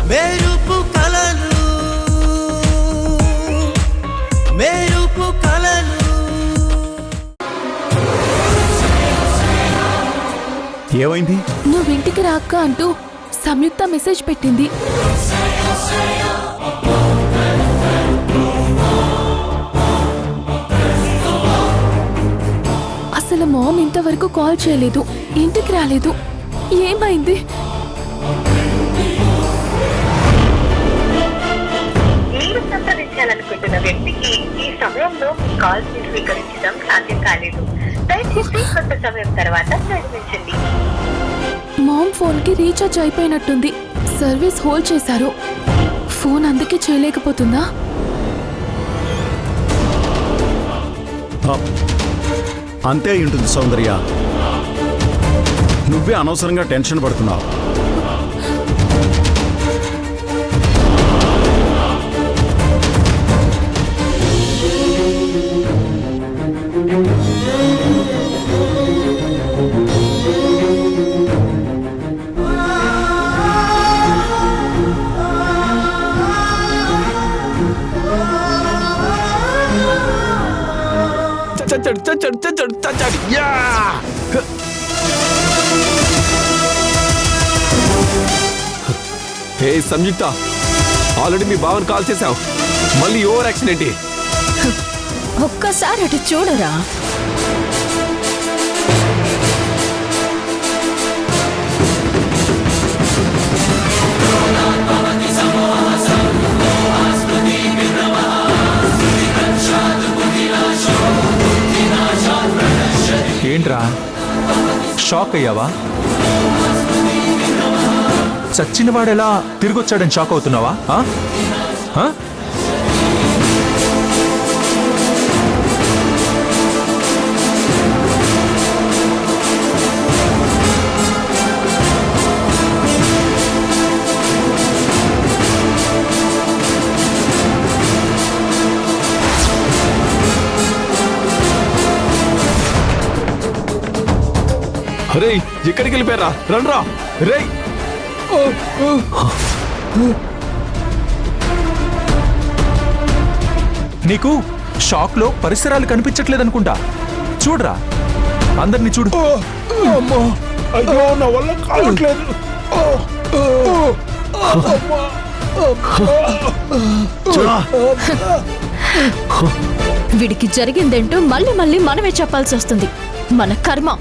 మెరుపు కలలు మెరుపు కలలు. ఏమైంది? నువ్వు ఇంటికి రాక్క అంటూ సంయుక్త మెసేజ్ పెట్టింది. అసలు మామ్ ఇంతవరకు కాల్ చేయలేదు, ఇంటికి రాలేదు. ఏమైంది? మీరు సంప్రదించాలనుకుంటున్న వ్యక్తికి ఈ సమయంలో కాల్ స్వీకరించడం సాధ్యం కాలేదు. దయచేసి కొంత సమయం తర్వాత ప్రయత్నించండి. మామ్ ఫోన్ కి రీఛార్జ్ అయిపోయినట్టుంది. సర్వీస్ హోల్డ్ చేశారు. ఫోన్ అందుకే చేయలేకపోతుందా? అంతే ఉంటుంది సౌందర్య. నువ్వే అనవసరంగా టెన్షన్ పడుతున్నావు. హే సంయుక్త, ఆల్రెడీ మీ బావని కాల్ చేశావు. మళ్ళీ ఓవర్ యాక్షన్ ఏంటి? ఒక్కసారి అటు చూడరా. ఏంట్రా షాక్ అయ్యావా? చచ్చినవాడెలా తిరిగొచ్చాడని షాక్ అవుతున్నావా? రే ఎక్కడికి వెళ్ళిపోయారా? రండ్రా రే. నీకు షాక్ లో పరిసరాలు కనిపించట్లేదనుకుంటా. చూడరా, అందరినీ చూడు. అయ్యో నా వల్ల కావట్లేదు. వీడికి జరిగిందేంటో మళ్ళీ మళ్ళీ మనమే చెప్పాల్సి వస్తుంది. మన కర్మ.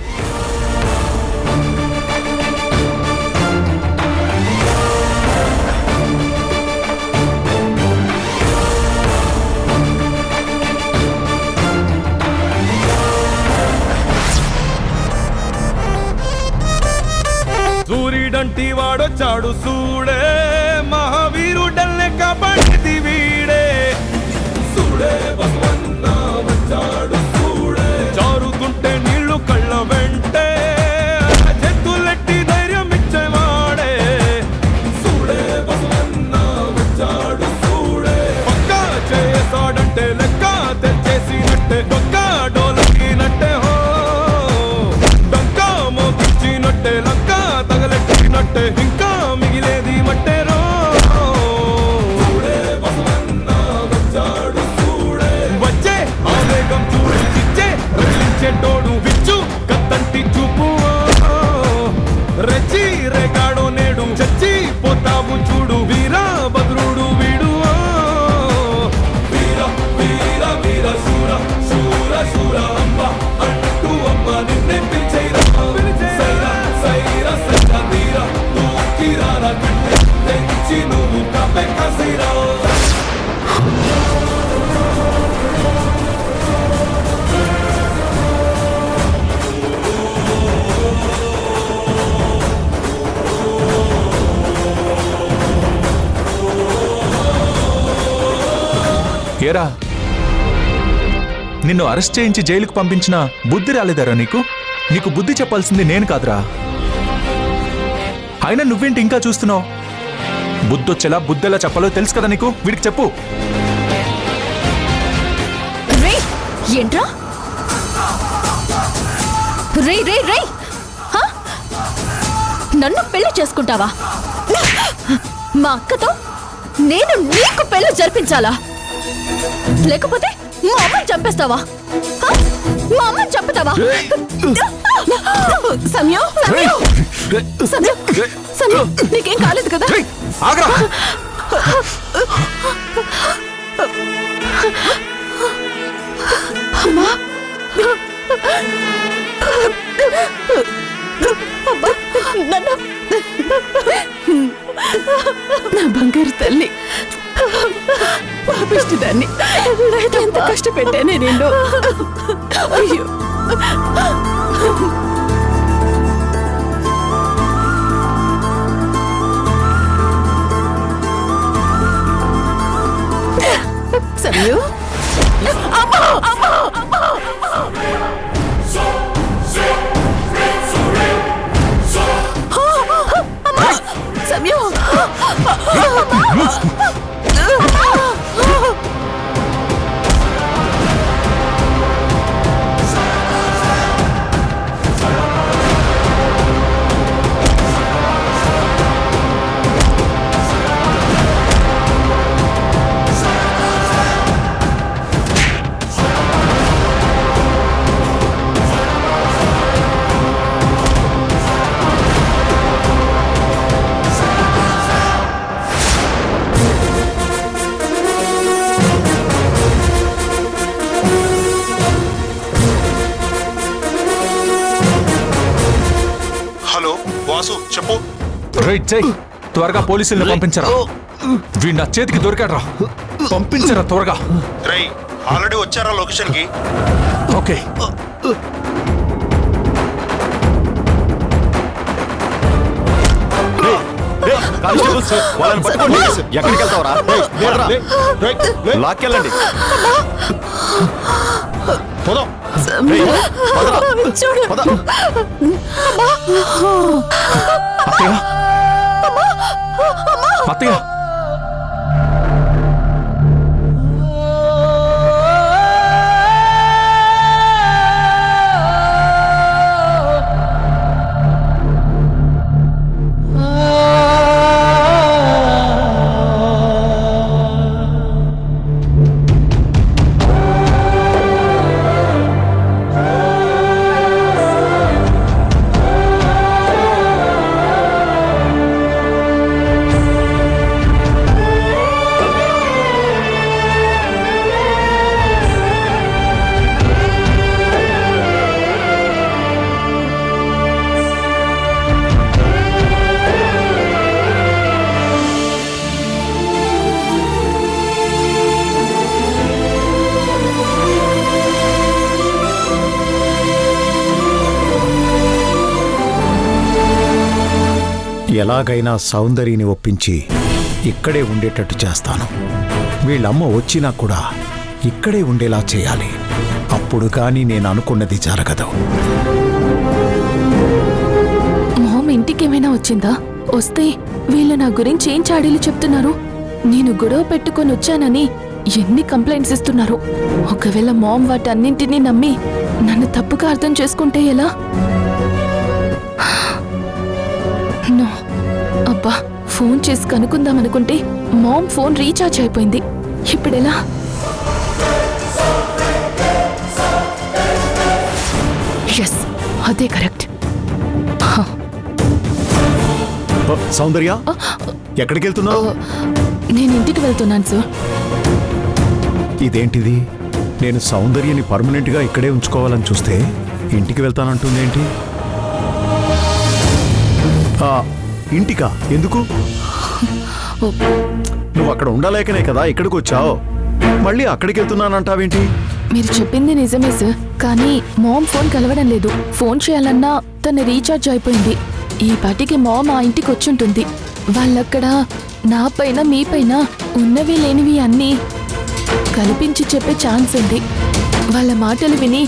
సూర్యుడంటి వాడొచ్చాడు సూడే, మహావీరుడల్లే కబడ్డీ వీడే. సూడే బసవన్న వచ్చాడు సూడే, జారుతుంటే నీళ్లు కళ్ళ వెంటే, చెట్టులెట్టి ధైర్యం ఇచ్చేవాడే. సూడే బసవన్న వచ్చాడు సూడే, పక్క చేసాడంటే లెక్క తెచ్చేసినట్టే, పక్క డోలకినట్టే, హో డంకా మోగించినట్టే, లంక తగలెట్టినట్టే, ఇంకా మిగిలేది మట్టేరో. వచ్చే ఆవేగం చూపించే రగిలించేటోడు విచ్చు కత్తంటి చూపు. రెచ్చి రేగాడో నేడు చచ్చి పోతావు చూడు, వీరా భద్రుడు వీడు. వీర వీర వీర శూర శూర శూర అమ్మ అంటూ అమ్మ నిన్నే పిలిచేరా. సైరా సైరా సైరా తీర తూకిరారా కంటే తెచ్చి నువ్వు కప్పే కసిరా. ఏరా, నిన్ను అరెస్ట్ చేయించి జైలుకు పంపించిన బుద్ధి రాలేదారా నీకు? నీకు బుద్ధి చెప్పాల్సింది నేను కాదురా. అయినా నువ్వేంటి ఇంకా చూస్తున్నావు? బుద్ధొచ్చేలా బుద్ధెలా చెప్పాలో తెలుసు కదా నీకు. వీడికి చెప్పు. ఏంట్రా? రే రే రే, నన్ను పెళ్లి చేసుకుంటావా? మా అక్కతో నేను నీకు పెళ్లి జరిపించాలా? లేకపోతే మా అమ్మని చంపేస్తావా? హ? మా అమ్మని చంపుతావా? సమయం సమయం సమయం సమయం నీకేం కాలేదు కదా? ఆగ్రా. అమ్మా అమ్మా, నన్ను నా బంగారు తల్లి, పాపిష్టి దాన్ని ఎంత కష్టపెట్టానే నేను. అయ్యో సమయం అమ్మా అమ్మా అమ్మా సమయం హలో వాసు చెప్పు. రైట్ చెయ్, త్వరగా పోలీసుల్ని పంపించరా. వీడు నా చేతికి దొరికాడ్రా, పంపించరా త్వరగా. రై ఆల్రెడీ వచ్చారా లొకేషన్ కి? ఓకే. వాళ్ళని పట్టుకోండి. ఎక్కడికి వెళ్తావరా? లాక్కెళ్ళండి. పోదాం. చూడు అత్తయ్య, అత్తయ్య. ఎలాగైనా సౌందర్యని ఒప్పించి ఇక్కడే ఉండేటట్టు చేస్తాను. వీళ్ళమ్మ వచ్చినా కూడా ఇక్కడే ఉండేలా చేయాలి. అప్పుడు కానీ నేను అనుకున్నది జరగదు. మామ్ ఇంటికేమైనా వచ్చిందా? వస్తే వీళ్ళు నా గురించి ఏం చాడీలు చెప్తున్నారు? నేను గొడవ పెట్టుకొని వచ్చానని ఎన్ని కంప్లైంట్స్ ఇస్తున్నారు. ఒకవేళ మామ్ వాటన్నింటినీ నమ్మి నన్ను తప్పుగా అర్థం చేసుకుంటే ఎలా? నో. అబ్బా, ఫోన్ చేసి కనుక్కుందామనుకుంటే మామ్ ఫోన్ రీఛార్జ్ అయిపోయింది. ఇప్పుడెలా? ఎస్, అదే కరెక్ట్. సౌందర్య, ఎక్కడికి వెళ్తున్నావు? నేను ఇంటికి వెళ్తున్నాను సార్. ఇదేంటిది? నేను సౌందర్యని పర్మనెంట్గా ఇక్కడే ఉంచుకోవాలని చూస్తే ఇంటికి వెళ్తానంటుందేంటి? ఇంటికా? ఎందుకు? నువ్వు అక్కడ ఉండలేకనే కదా ఇక్కడికి వచ్చావు. మళ్ళీ అక్కడికి వెళ్తున్నానంటావేంటి? మీరు చెప్పింది నిజమే సార్, కానీ మామ్ ఫోన్ కలవడం లేదు. ఫోన్ చేయాలన్నా తన రీఛార్జ్ అయిపోయింది. ఈ పాటికి మామ్ ఆ ఇంటికి వచ్చుంటుంది. వాళ్ళక్కడ నా పైన మీ పైన ఉన్నవి లేనివి అన్నీ కల్పించి చెప్పే ఛాన్స్ ఉంది. వాళ్ళ మాటలు విని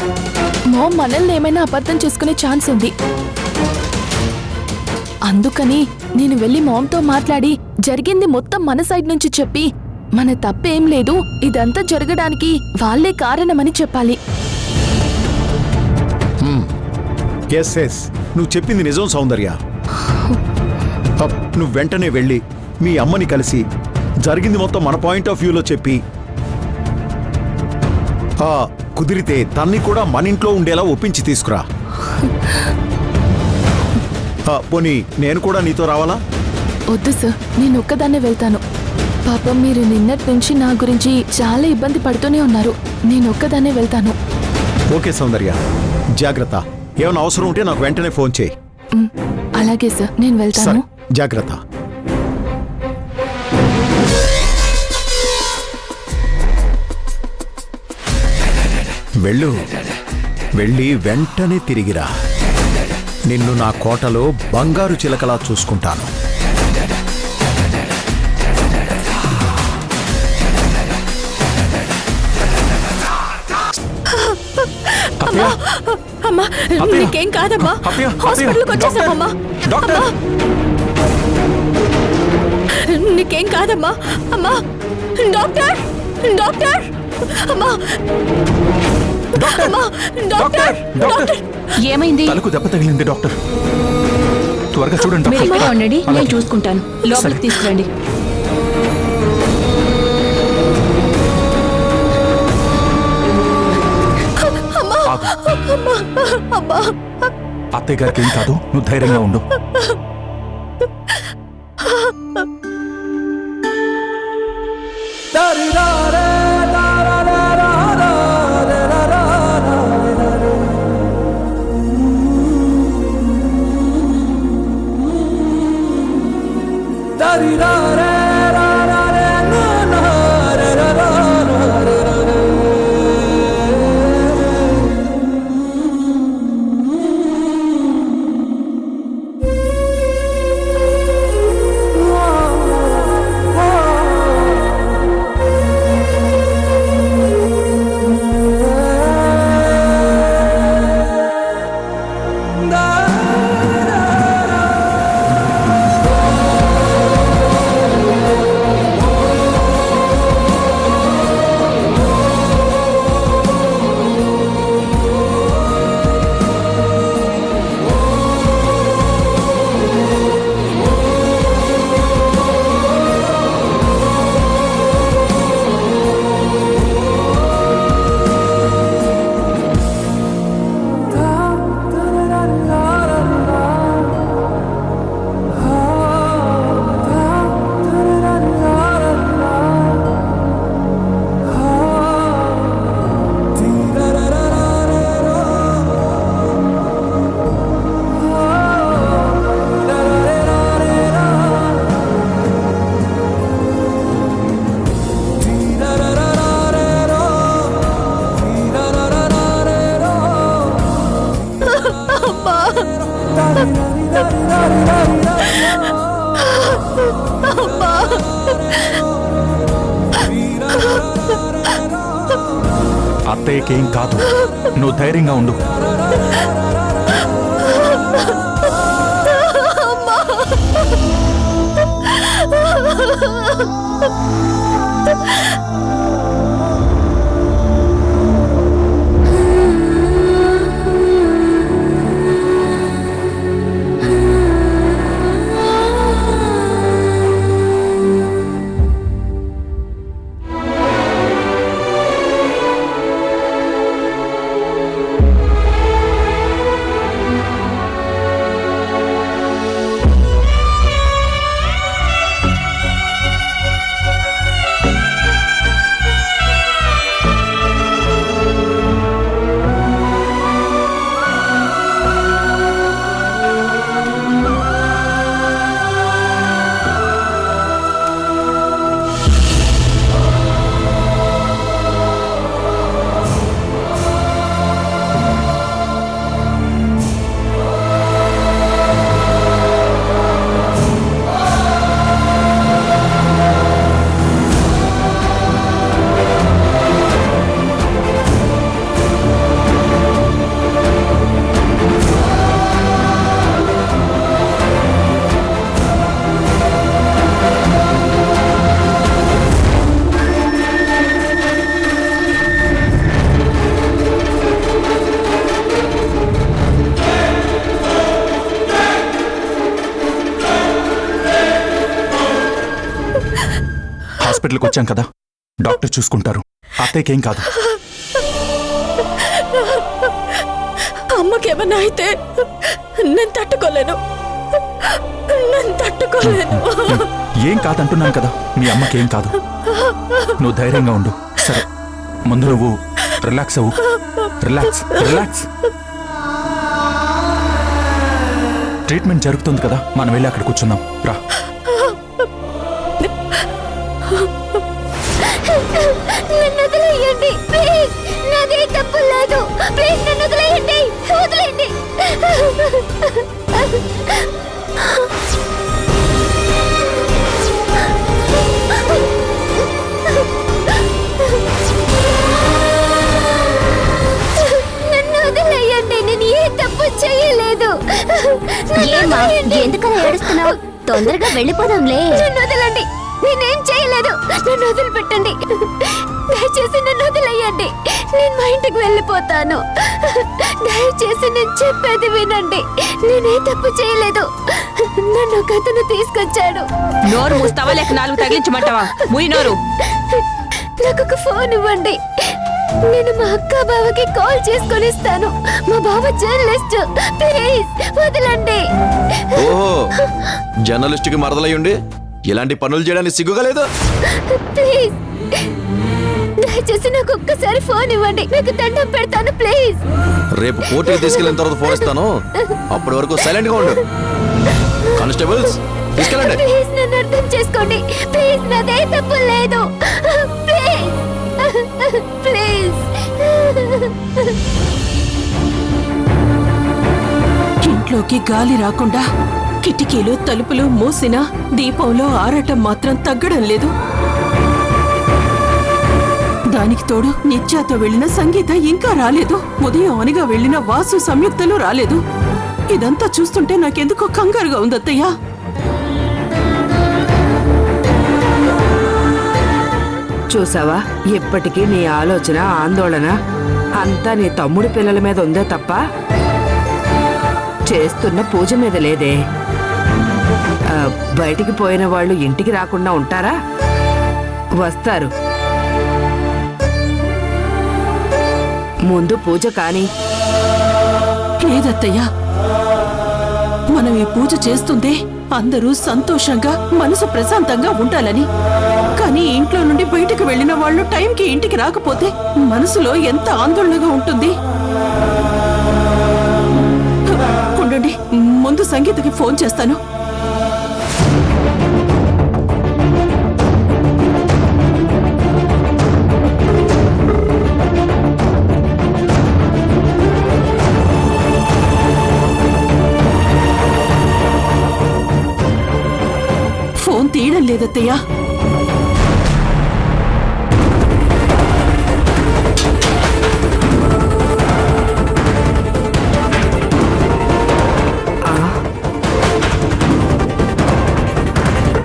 మామ్ మనల్ని ఏమైనా అబద్ధం చేసుకునే ఛాన్స్ ఉంది. అందుకని నేను వెళ్ళి మామ్తో మాట్లాడి జరిగింది మొత్తం మన సైడ్ నుంచి చెప్పి మన తప్పేం లేదు, ఇదంతా జరగడానికి వాళ్ళే కారణమని చెప్పాలి. ఎస్ ఎస్, నువ్వు చెప్పింది నిజం సౌందర్య. నువ్వు వెంటనే వెళ్ళి మీ అమ్మని కలిసి జరిగింది మొత్తం మన పాయింట్ ఆఫ్ వ్యూలో చెప్పి కుదిరితే తన్ని కూడా మన ఇంట్లో ఉండేలా ఒప్పించి తీసుకురా. పోనీ నేను కూడా నీతో రావాలా? వద్దు సార్, నేను ఒక్కదాన్నే వెళ్తాను. పాపం మీరు నిన్నటి నుంచి నా గురించి చాలా ఇబ్బంది పడుతూనే ఉన్నారు. నేను ఒక్కదాన్నే వెళ్తాను. ఓకే సౌందర్య, జాగ్రత్త. ఏమైనా అవసరం ఉంటే నాకు వెంటనే ఫోన్ చేయి. అలాగే సార్, నేను వెళ్తాను. సరే, జాగ్రత్త. వెళ్ళు, వెళ్ళి వెంటనే తిరిగిరా. నిన్ను నా కోటలో బంగారు చిలకలా చూసుకుంటాను. అమ్మా, నీకేం కాదమ్మా. హాస్పిటల్కి వచ్చేసామమ్మా. నీకేం కాదమ్మా. అమ్మా, డాక్టర్, డాక్టర్, అమ్మా, డాక్టర్, డాక్టర్. ఏమైంది? తలకు దెబ్బ తగిలింది డాక్టర్. త్వరగా చూడండి. మీరు ఇక్కడే ఉండండి, నేను చూసుకుంటాను. లోపలికి తీసుకురండి. అత్తయ్య గారికి ఏం కాదు, నువ్వు ధైర్యంగా ఉండు. అత్తయ్యకేం కాదు, నువ్వు ధైర్యంగా ఉండు. హాస్పిటల్కి వచ్చాం కదా, డాక్టర్ చూసుకుంటారు. అత్తయ్యకేం కాదు. అమ్మకేమన్నా అయితే నేను తట్టుకోలేను. ఏం కాదంటున్నాను కదా, మీ అమ్మకేం కాదు. నువ్వు ధైర్యంగా ఉండు. సరే, ముందు నువ్వు రిలాక్స్ అవ్వు. Relax relax. ట్రీట్మెంట్ జరుగుతుంది కదా, మనం వెళ్ళి అక్కడ కూర్చుందాం. రా. నన్ను వదిలేయండి ప్లీజ్. నాదే తప్పు లేదు. ప్లీజ్ నన్ను వదిలేయండి. వదిలేయండి. నన్ను వదిలేయండి. నేను ఏ తప్పు చేయలేదు. ఏమా ఎందుకలా ఏడుస్తున్నావు? తొందరగా వెళ్ళిపోదాంలే. నన్ను వదలండి. నేనేం చేయలేదు. నన్ను వదిలిపెట్టండి. దయచేసి నన్ను వదిలేయండి. నేను మా ఇంటికి వెళ్ళిపోతాను. దయచేసి నేను చెప్పేది వినండి. నేనే తప్పు చేయలేదు. నన్ను ఒక అతను తీసుకొచ్చాడు. నోరు మూస్తావా లేక నాలుగు తగిలించమంటావా? ముయి నోరు. నాకు ఒక ఫోన్ ఇవ్వండి. నేను మా అక్క బావకి కాల్ చేసుకొని ఇస్తాను. మా బావ జర్నలిస్ట్. ప్లీజ్ వదలండి. ఓహో, జర్నలిస్ట్ కి మరదలయ్యుండి ఇలాంటి పనులు చేయడానికి సిగ్గుగా లేదు. ప్లీజ్ దయచేసి నాకు ఒక్కసారి ఫోన్ ఇవ్వండి. మీకు దండం పెడతాను. ప్లీజ్. రేపు కోర్టుకి తీసుకెళ్ళిన తర్వాత ఫోన్ ఇస్తాను. అప్పటి వరకు సైలెంట్ గా ఉండు. కానిస్టేబుల్స్ తీసుకెళ్ళండి. ప్లీజ్ నన్ను అర్థం చేసుకోండి. ప్లీజ్ నాదే తప్పు లేదు. Please please. ఇంట్లోకి గాలి రాకుండా కిటికీలు తలుపులు మూసినా దీపంలో ఆరటం మాత్రం తగ్గడం లేదు. దానికి తోడు నిత్యాతో వెళ్లిన సంగీత ఇంకా రాలేదు. ఉదయం అనిగా వెళ్లిన వాసు సంయుక్తలు రాలేదు. ఇదంతా చూస్తుంటే నాకెందుకో కంగారుగా ఉందత్తయ్యా. చూసావా, ఇప్పటికీ నీ ఆలోచన ఆందోళన అంతా నీ తమ్ముడి పిల్లల మీద ఉందే తప్ప చేస్తున్న పూజ మీద లేదే. బయటికి పోయిన వాళ్ళు ఇంటికి రాకుండా ఉంటారా? వస్తారు. ముందు పూజ కాని. లేదత్తయ్యా, మనం ఈ పూజ చేస్తుందే అందరూ సంతోషంగా మనసు ప్రశాంతంగా ఉండాలని. కానీ ఇంట్లో నుండి బయటకు వెళ్లిన వాళ్ళు టైంకి ఇంటికి రాకపోతే మనసులో ఎంత ఆందోళనగా ఉంటుంది. ఉండండి, ముందు సంగీతకి ఫోన్ చేస్తాను. ఫోన్ తీయడం లేదత్తయ్యా.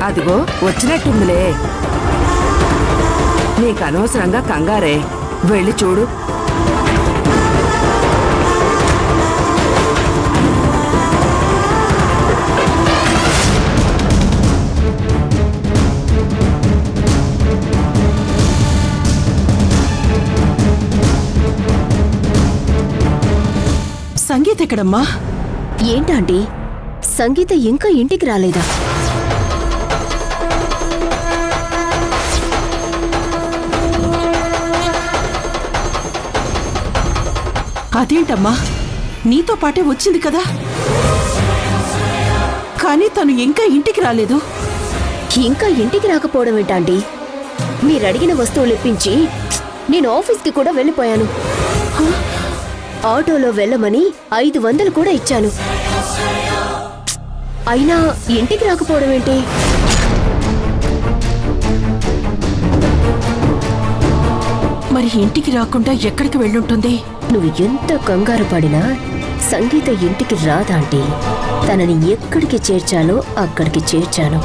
అదిగో వచ్చినట్టుందిలే. నీకు అనవసరంగా కంగారే. వెళ్ళి చూడు. సంగీత ఎక్కడమ్మా? ఏంటండి, సంగీత ఇంకా ఇంటికి రాలేదా? అదేంటమ్మా, నీతో పాటే వచ్చింది కదా, కానీ తను ఇంకా ఇంటికి రాలేదు. ఇంకా ఇంటికి రాకపోవడం ఏంటండి? మీరు అడిగిన వస్తువులు ఇప్పించి నేను ఆఫీస్కి కూడా వెళ్ళిపోయాను. ఆటోలో వెళ్ళమని 500 కూడా ఇచ్చాను. అయినా ఇంటికి రాకపోవడం ఏంటి? మరి ఇంటికి రాకుండా ఎక్కడికి వెళ్ళుంటుంది? నువ్వు ఎంత కంగారు పడినా సంగీత ఇంటికి రాదాంటీ. తనని ఎక్కడికి చేర్చాలో అక్కడికి చేర్చాను.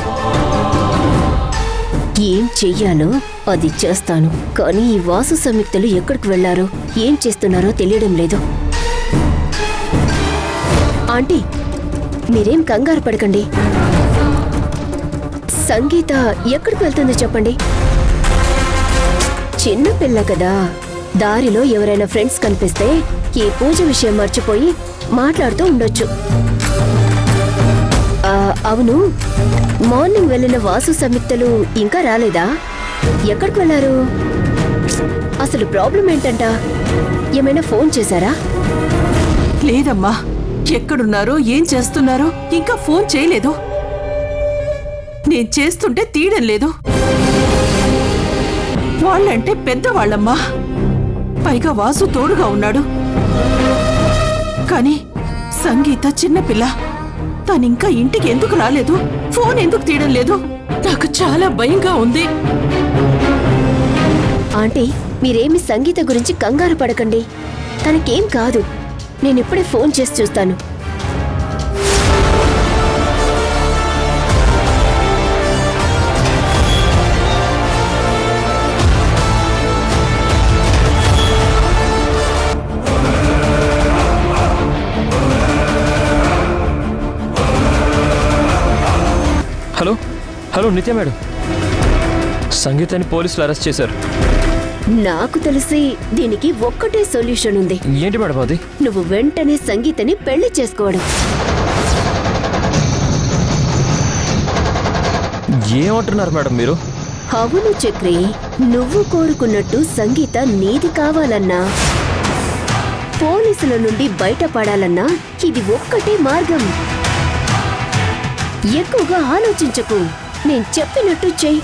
ఏం చెయ్యాలో అది చేస్తాను. కానీ ఈ వాసు సంయుక్తలు ఎక్కడికి వెళ్లారో ఏం చేస్తున్నారో తెలియడం లేదు. ఆంటీ, మీరేం కంగారు పడకండి. సంగీత ఎక్కడికి వెళ్తుందో చెప్పండి. చిన్న పిల్ల కదా, దారిలో ఎవరైనా ఫ్రెండ్స్ కనిపిస్తే ఈ పూజ విషయం మర్చిపోయి మాట్లాడుతూ ఉండొచ్చు. అవును, మార్నింగ్ వెళ్ళిన వాసు సంయుక్తలు ఇంకా రాలేదా? ఎక్కడికి వెళ్ళారు? అసలు ప్రాబ్లం ఏంటంట? ఏమైనా ఫోన్ చేశారా? లేదమ్మా, ఎక్కడున్నారో ఏం చేస్తున్నారో ఇంకా ఫోన్ చేయలేదు. నేను చేస్తుంటే తీయడం లేదు. వాళ్ళంటే పెద్దవాళ్ళమ్మా, పైగా వాసు తోడుగా ఉన్నాడు. కానీ సంగీత చిన్నపిల్ల, తనింకా ఇంటికి ఎందుకు రాలేదు? ఫోన్ ఎందుకు తీయడం లేదు? నాకు చాలా భయంగా ఉంది. ఆంటీ, మీరేమి సంగీత గురించి కంగారు పడకండి. తనకేం కాదు. నేనిప్పుడే ఫోన్ చేసి చూస్తాను. హలో హలో నిత్య మేడం, సంగీతాన్ని పోలీసులు అరెస్ట్ చేశారు. నాకు తెలిసి దీనికి ఒక్కటే సొల్యూషన్ ఉంది. ఏంటి మేడం అది? నువ్వు వెంటనే సంగీతని పెళ్లి చేసుకోవడం. ఏమంటున్నారు మేడం మీరు? అవును చక్రి, నువ్వు కోరుకున్నట్టు సంగీత నీది కావాలన్నా, పోలీసుల నుండి బయటపడాలన్నా ఇది ఒక్కటే మార్గం. ఎక్కువగా ఆలోచించకు, నేను చెప్పినట్టు చెయ్యి.